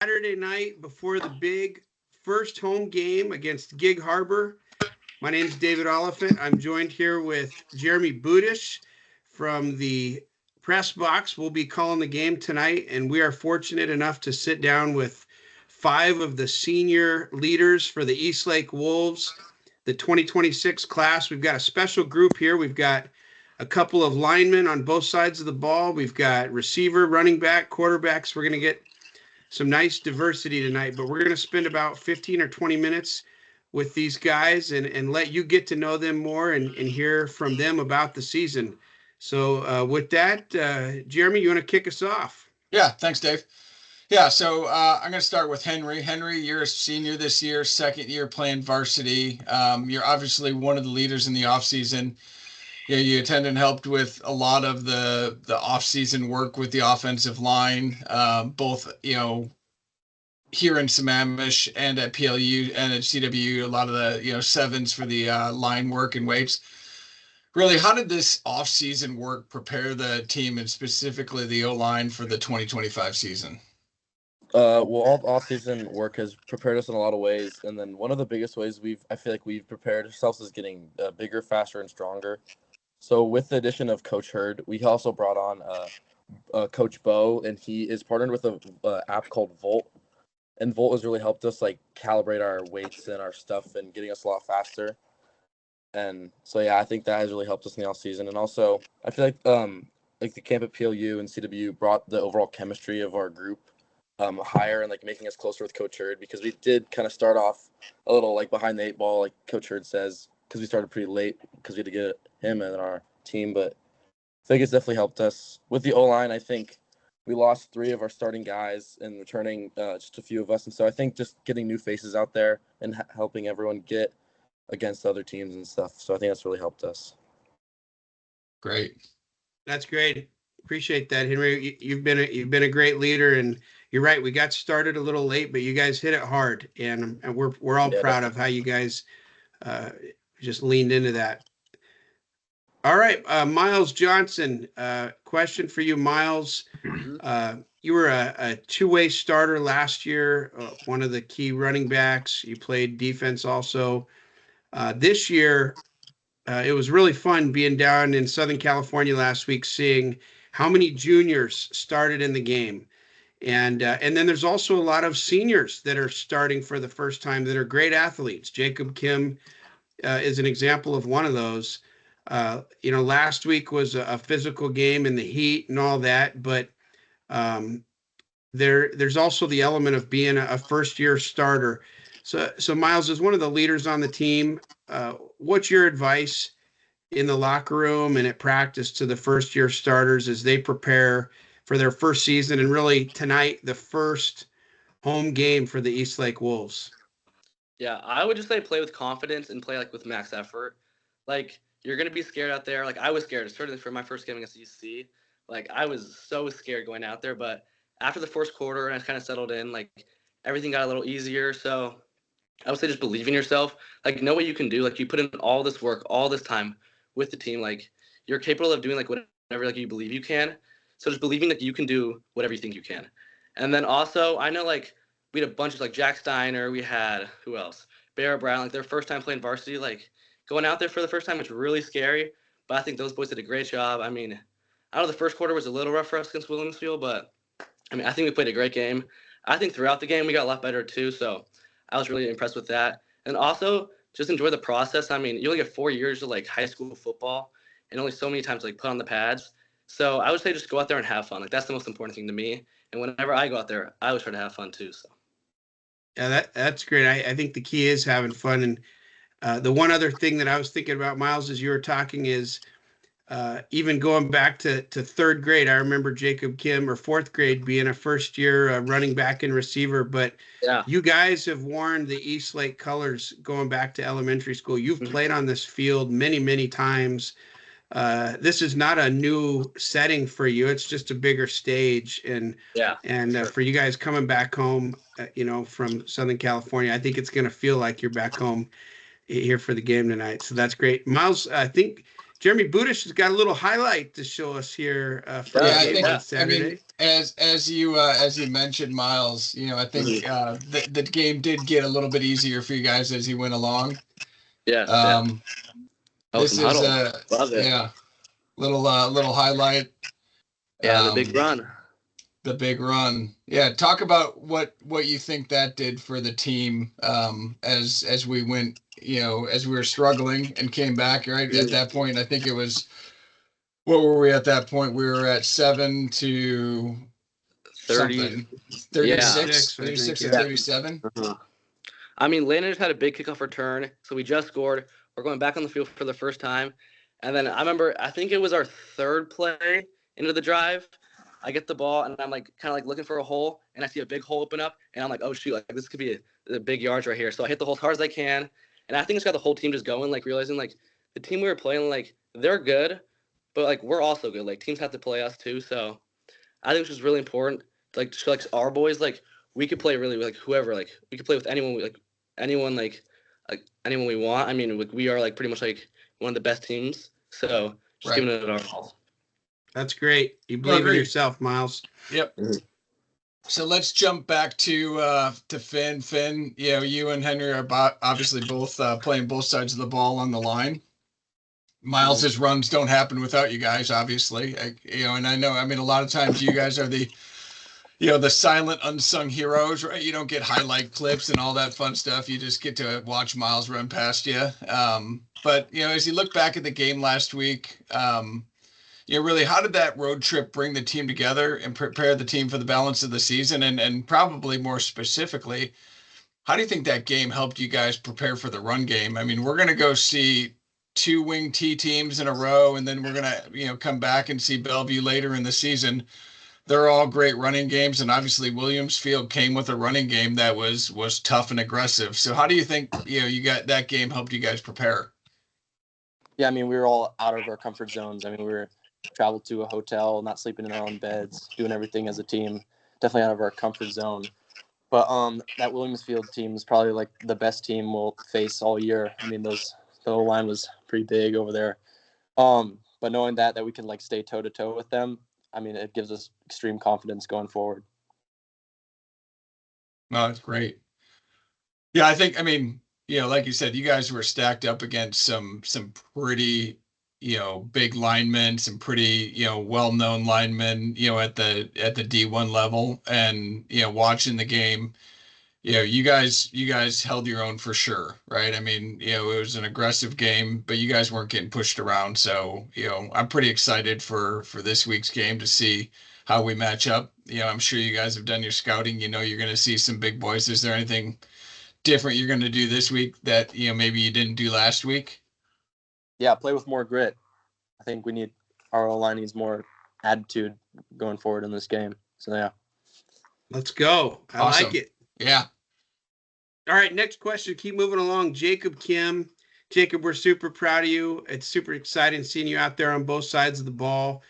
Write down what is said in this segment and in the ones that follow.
Saturday night before the big first home game against Gig Harbor. My name's David Oliphant. I'm joined here with Jeremy Budish from the press box. We'll be calling the game tonight, and we are fortunate enough to sit down with five of the senior leaders for the Eastlake Wolves, the 2026 class. We've got a special group here. We've got a couple of linemen on both sides of the ball. We've got receiver, running back, quarterbacks. We're going to get some nice diversity tonight, but we're going to spend about 15 or 20 minutes with these guys and let you get to know them more and hear from them about the season. So with that, Jeremy, you want to kick us off? Yeah, thanks, Dave. Yeah, so I'm going to start with Henry. Henry, you're a senior this year, second year playing varsity. You're obviously one of the leaders in the offseason. Yeah, you attended and helped with a lot of the off-season work with the offensive line, both here in Sammamish and at PLU and at CW. A lot of the sevens for the line work and weights. Really, how did this off-season work prepare the team and specifically the O-line for the 2025 season? Well, all off-season work has prepared us in a lot of ways, and then one of the biggest ways I feel like we've prepared ourselves is getting bigger, faster, and stronger. So with the addition of Coach Hurd, we also brought on Coach Bo, and he is partnered with a app called Volt, and Volt has really helped us like calibrate our weights and our stuff and getting us a lot faster. And so yeah, I think that has really helped us in the off season, and also I feel like the camp at PLU and CW brought the overall chemistry of our group higher and like making us closer with Coach Hurd, because we did kind of start off a little like behind the eight ball, like Coach Hurd says, because we started pretty late because we had to get him in our team. But I think it's definitely helped us with the O-line. I think we lost 3 of our starting guys and returning just a few of us, and so I think just getting new faces out there and helping everyone get against other teams and stuff. So I think that's really helped us. Great. That's great. Appreciate that, Henry. You've been a great leader, and you're right. We got started a little late, but you guys hit it hard, and we're all proud of how you guys just leaned into that. All right, Miles Johnson. Question for you, Miles. You were a two-way starter last year, one of the key running backs. You played defense also. This year, it was really fun being down in Southern California last week, seeing how many juniors started in the game. And then there's also a lot of seniors that are starting for the first time that are great athletes. Jacob Kim is an example of one of those. Last week was a physical game in the heat and all that, but there's also the element of being a first-year starter. So Miles is one of the leaders on the team. What's your advice in the locker room and at practice to the first-year starters as they prepare for their first season and really tonight, the first home game for the Eastlake Wolves? Yeah, I would just say play with confidence and play like with max effort. Like you're gonna be scared out there. Like I was scared, certainly for my first game against UC. Like I was so scared going out there, but after the first quarter and I kind of settled in, like everything got a little easier. So I would say just believe in yourself. Like know what you can do. Like you put in all this work, all this time with the team. Like you're capable of doing like whatever like you believe you can. So just believing that you can do whatever you think you can. And then also I know like we had a bunch of like Jack Steiner. We had who else? Bear Brown. Like their first time playing varsity. Like going out there for the first time, it's really scary. But I think those boys did a great job. I mean, I know the first quarter was a little rough for us against Williamsfield, but I mean, I think we played a great game. I think throughout the game we got a lot better too. So I was really impressed with that. And also just enjoy the process. I mean, you only get 4 years of like high school football and only so many times like put on the pads. So I would say just go out there and have fun. Like that's the most important thing to me. And whenever I go out there, I always try to have fun too. So. Yeah, that's great. I think the key is having fun. And the one other thing that I was thinking about, Miles, as you were talking is even going back to third grade. I remember Jacob Kim, or fourth grade, being a first year running back and receiver. But yeah, you guys have worn the Eastlake colors going back to elementary school. You've played on this field many, many times. This is not a new setting for you. It's just a bigger stage. And sure. for you guys coming back home, from Southern California, I think it's going to feel like you're back home here for the game tonight. So that's great. Miles, I think Jeremy Budish has got a little highlight to show us here for Yeah, the game on Saturday. As you mentioned, Miles, I think the game did get a little bit easier for you guys as you went along. Yes. This is Love it. yeah, little highlight. Yeah, the big run. The big run. Yeah, talk about what you think that did for the team as we went, as we were struggling and came back, right? At that point, I think it was, what were we at that point? We were at 7 to 30, something. 36, yeah. 36 or 37. I mean, Landon just had a big kickoff return, so we just scored. We're going back on the field for the first time. And then I remember, I think it was our third play into the drive. I get the ball, and I'm like kind of like looking for a hole, and I see a big hole open up, and I'm like, oh, shoot, like this could be a big yards right here. So I hit the hole as hard as I can, and I think it's got the whole team just going, like realizing like the team we were playing, like they're good, but like we're also good. Like teams have to play us too. So I think it's just really important to like show like our boys, like we could play really like whoever, like we could play with anyone, like anyone we want. I mean, we are like pretty much like one of the best teams. So just giving it our all. That's great. You believe in yourself, Miles. Yep. So let's jump back to Finn. Finn, you and Henry are obviously both playing both sides of the ball on the line. Miles's runs don't happen without you guys, obviously. And I know, I mean, a lot of times you guys are the silent unsung heroes, right? You don't get highlight clips and all that fun stuff. You just get to watch Miles run past you. But as you look back at the game last week, really, how did that road trip bring the team together and prepare the team for the balance of the season? And probably more specifically, how do you think that game helped you guys prepare for the run game? I mean, we're going to go see 2 wing T teams in a row, and then we're going to, come back and see Bellevue later in the season. They're all great running games, and obviously Williams Field came with a running game that was tough and aggressive. So how do you think, you got that game helped you guys prepare? Yeah, I mean, we were all out of our comfort zones. I mean, we were traveled to a hotel, not sleeping in our own beds, doing everything as a team, definitely out of our comfort zone. But that Williams Field team is probably like the best team we'll face all year. I mean, the O-line was pretty big over there. But knowing that we can like stay toe to toe with them, I mean, it gives us extreme confidence going forward. No, that's great. Yeah, I think, I mean, like you said, you guys were stacked up against some pretty, big linemen, some pretty, well-known linemen, at the D1 level, and, watching the game, you guys held your own for sure, right? I mean, it was an aggressive game, but you guys weren't getting pushed around. So, I'm pretty excited for this week's game to see how we match up. I'm sure you guys have done your scouting. You're going to see some big boys. Is there anything different you're going to do this week that, maybe you didn't do last week? Yeah, play with more grit. I think our O-line needs more attitude going forward in this game. So, yeah. Let's go. Awesome. Like it. Yeah. All right, next question. Keep moving along. Jacob Kim. Jacob, we're super proud of you. It's super exciting seeing you out there on both sides of the ball.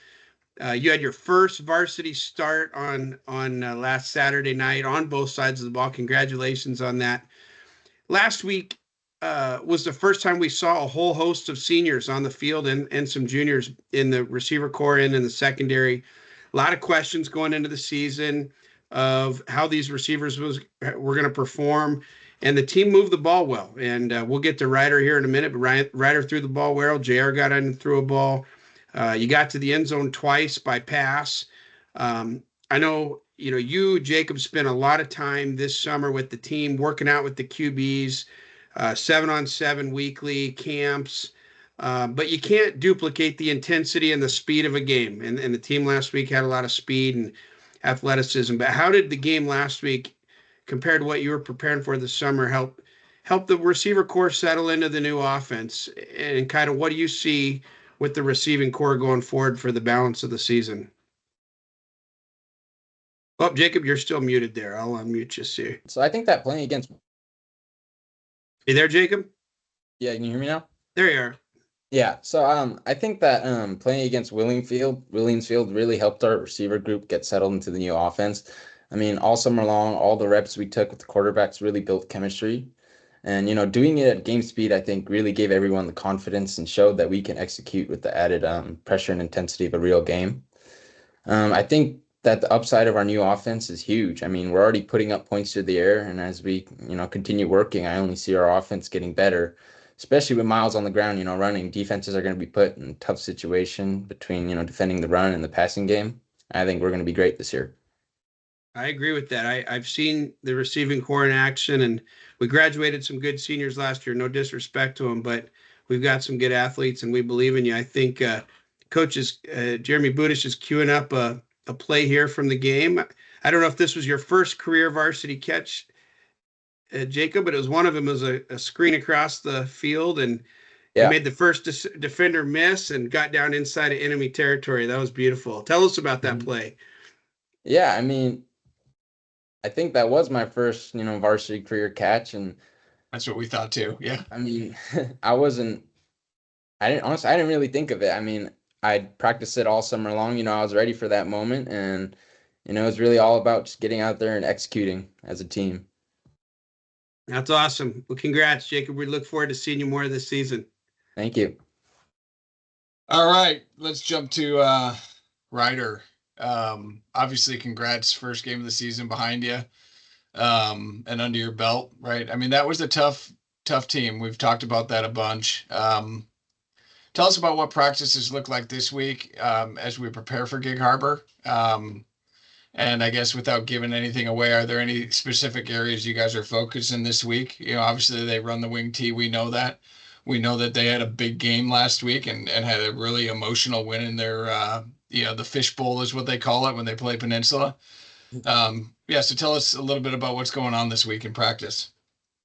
You had your first varsity start on last Saturday night on both sides of the ball. Congratulations on that. Last week was the first time we saw a whole host of seniors on the field and some juniors in the receiver corps and in the secondary. A lot of questions going into the season of how these receivers were going to perform, and the team moved the ball well. And we'll get to Ryder here in a minute, but Ryder threw the ball well. JR got in and threw a ball. You got to the end zone twice by pass. I know, you, Jacob, spent a lot of time this summer with the team, working out with the QBs, 7-on-7 weekly camps. But you can't duplicate the intensity and the speed of a game. And the team last week had a lot of speed and athleticism. But how did the game last week, compared to what you were preparing for this summer, help the receiver corps settle into the new offense? And kind of what do you see with the receiving corps going forward for the balance of the season? Oh, Jacob, you're still muted there. I'll unmute you, see. So I think that playing against... You there, Jacob? Yeah, can you hear me now? There you are. Yeah, so I think that playing against Williams Field really helped our receiver group get settled into the new offense. I mean, all summer long, all the reps we took with the quarterbacks really built chemistry. And, doing it at game speed, I think really gave everyone the confidence and showed that we can execute with the added pressure and intensity of a real game. I think that the upside of our new offense is huge. I mean, we're already putting up points through the air, and as we, continue working, I only see our offense getting better, especially with Miles on the ground, running. Defenses are going to be put in a tough situation between, defending the run and the passing game. I think we're going to be great this year. I agree with that. I've seen the receiving core in action, and we graduated some good seniors last year. No disrespect to them, but we've got some good athletes, and we believe in you. I think coaches Jeremy Budish is queuing up a play here from the game. I don't know if this was your first career varsity catch, Jacob, but it was one of them. It was a screen across the field, and you made the first defender miss and got down inside of enemy territory. That was beautiful. Tell us about that play. Yeah, I mean, I think that was my first, varsity career catch, and that's what we thought too. Yeah. I mean, I didn't really think of it. I mean, I practiced it all summer long. I was ready for that moment, and it was really all about just getting out there and executing as a team. That's awesome. Well, congrats, Jacob. We look forward to seeing you more this season. Thank you. All right, let's jump to Ryder. Obviously, congrats, first game of the season behind you, and under your belt, right? I mean, that was a tough team. We've talked about that a bunch. Tell us about what practices look like this week as we prepare for Gig Harbor. And I guess without giving anything away, are there any specific areas you guys are focusing this week? Obviously they run the wing tee. We know that. We know that they had a big game last week and had a really emotional win in their, the fishbowl is what they call it when they play Peninsula. So tell us a little bit about what's going on this week in practice.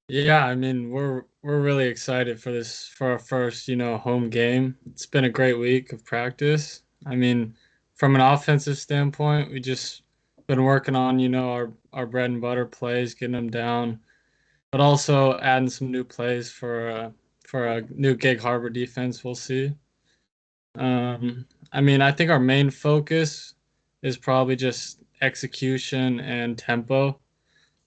Yeah, I mean, we're really excited for our first, home game. It's been a great week of practice. I mean, from an offensive standpoint, we just been working on, our bread and butter plays, getting them down, but also adding some new plays for a new Gig Harbor defense we'll see. I mean, I think our main focus is probably just execution and tempo.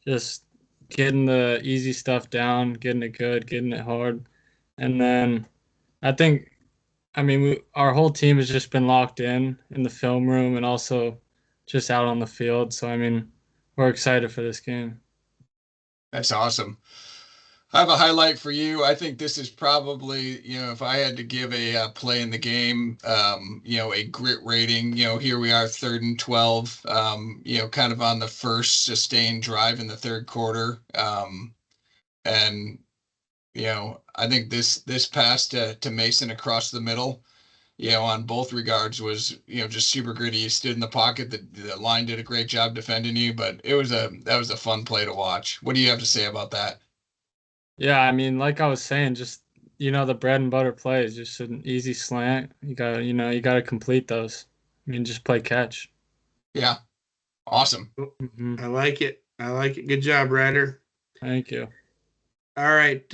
Just getting the easy stuff down, getting it good, getting it hard. And then I mean, our whole team has just been locked in the film room and also just out on the field. So, I mean, we're excited for this game. That's awesome. I have a highlight for you. I think this is probably, if I had to give a play in the game, a grit rating, here we are 3rd and 12, kind of on the first sustained drive in the third quarter. And, I think this pass to Mason across the middle, on both regards was, just super gritty. You stood in the pocket. The line did a great job defending you, but that was a fun play to watch. What do you have to say about that? Yeah, I mean, like I was saying, just the bread and butter plays, just an easy slant. You gotta complete those. I mean, just play catch. Yeah, awesome. Mm-hmm. I like it. Good job, Ryder. Thank you. All right,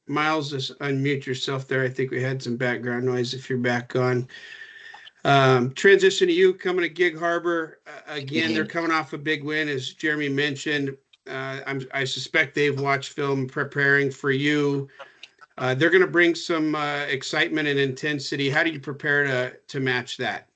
Miles, just unmute yourself there. I think we had some background noise. If you're back on, transition to you coming to Gig Harbor again. They're coming off a big win, as Jeremy mentioned. I suspect they've watched film preparing for you. They're going to bring some excitement and intensity. How do you prepare to match that?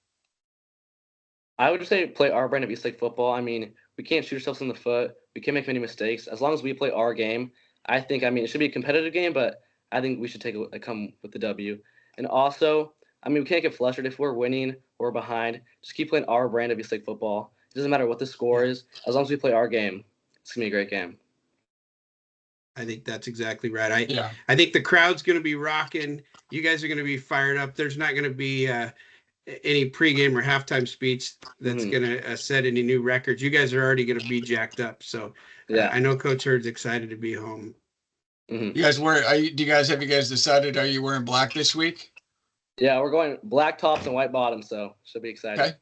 I would just say play our brand of Eastlake football. I mean, we can't shoot ourselves in the foot. We can't make many mistakes. As long as we play our game, I think, it should be a competitive game, but I think we should come with the W. And also, we can't get flustered if we're winning or behind. Just keep playing our brand of Eastlake football. It doesn't matter what the score is. As long as we play our game, it's going to be a great game. I think that's exactly right. I think the crowd's going to be rocking. You guys are going to be fired up. There's not going to be any pregame or halftime speech that's going to set any new records. You guys are already going to be jacked up. So I know Coach Hurd's excited to be home. You guys have you guys decided, are you wearing black this week? Yeah, we're going black tops and white bottoms, so should be exciting. Okay,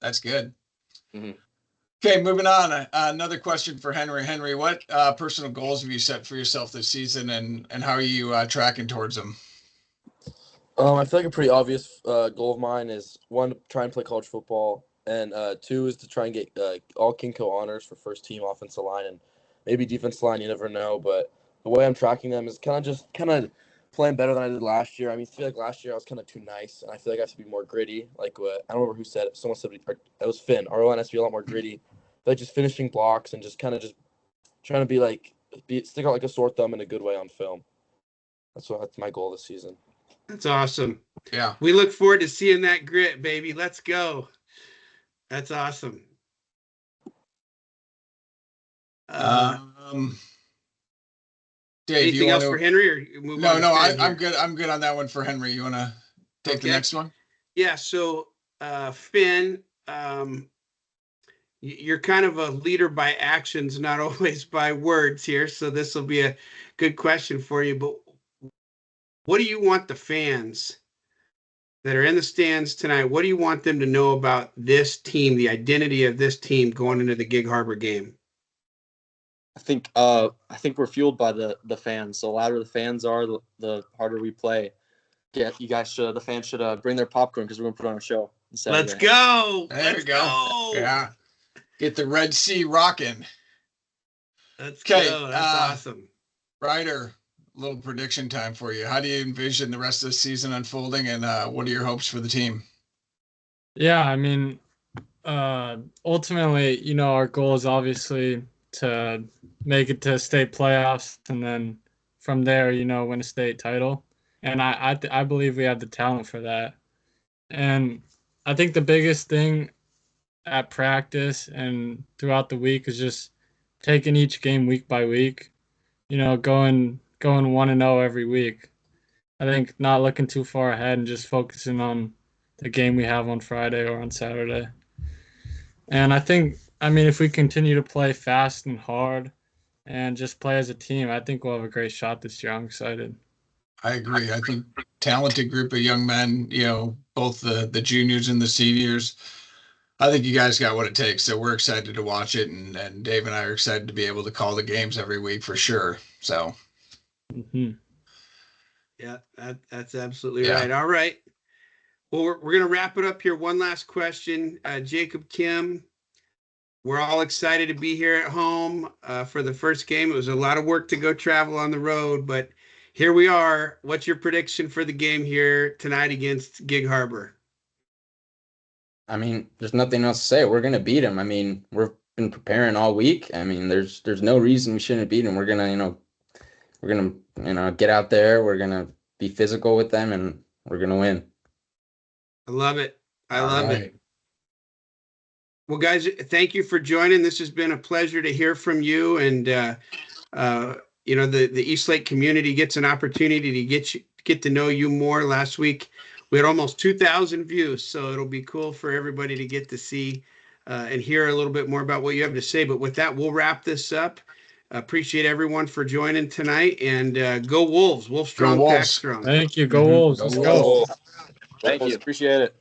that's good. Okay, moving on. Another question for Henry. Henry, what personal goals have you set for yourself this season, and how are you tracking towards them? I feel like a pretty obvious goal of mine is, 1, to try and play college football, and 2 is to try and get all Kinko honors for first team offensive line and maybe defensive line. You never know, but the way I'm tracking them is kind of playing better than I did last year. I mean, I feel like last year I was kind of too nice, and I feel like I have to be more gritty. Like I don't remember who said it. Someone said it was Finn. Our O-line has to be a lot more gritty. Like just finishing blocks and just kind of just trying to stick out like a sore thumb in a good way on film. That's my goal this season. That's awesome. Yeah. We look forward to seeing that grit, baby. Let's go. That's awesome. Dave, anything else for Henry, or move on? No, I'm good. I'm good on that one for Henry. You want to take the next one? Yeah. So, Finn, you're kind of a leader by actions, not always by words here. So this will be a good question for you. But what do you want the fans that are in the stands tonight? What do you want them to know about this team, the identity of this team going into the Gig Harbor game? I think we're fueled by the fans. So the louder the fans are, the harder we play. The fans should bring their popcorn because we're gonna put on a show. Let's go. Let's go. Yeah. Get the Red Sea rocking. Let's go. That's awesome. Ryder, a little prediction time for you. How do you envision the rest of the season unfolding, and what are your hopes for the team? Yeah, I mean, ultimately, our goal is obviously to make it to state playoffs, and then from there, win a state title. And I believe we have the talent for that. And I think the biggest thing at practice and throughout the week is just taking each game week by week, going 1-0 every week. I think not looking too far ahead and just focusing on the game we have on Friday or on Saturday. And I mean, if we continue to play fast and hard and just play as a team, I think we'll have a great shot this year. I'm excited. I agree. I think talented group of young men, both the juniors and the seniors. I think you guys got what it takes. So we're excited to watch it. And Dave and I are excited to be able to call the games every week for sure. So. Mm-hmm. Yeah, that's absolutely right. All right. Well, we're going to wrap it up here. One last question. Jacob, Kim, we're all excited to be here at home for the first game. It was a lot of work to go travel on the road, but here we are. What's your prediction for the game here tonight against Gig Harbor? I mean, there's nothing else to say. We're going to beat them. I mean, we've been preparing all week. I mean, there's no reason we shouldn't beat them. We're going to, get out there. We're going to be physical with them, and we're going to win. I love it. I love it. Well, guys, thank you for joining. This has been a pleasure to hear from you. And, the Eastlake community gets an opportunity to get to know you more. Last week, we had almost 2,000 views. So it'll be cool for everybody to get to see and hear a little bit more about what you have to say. But with that, we'll wrap this up. Appreciate everyone for joining tonight. And go Wolves. Wolf strong, pack strong. Thank you. Go Wolves. Let's go. Thank you. Appreciate it.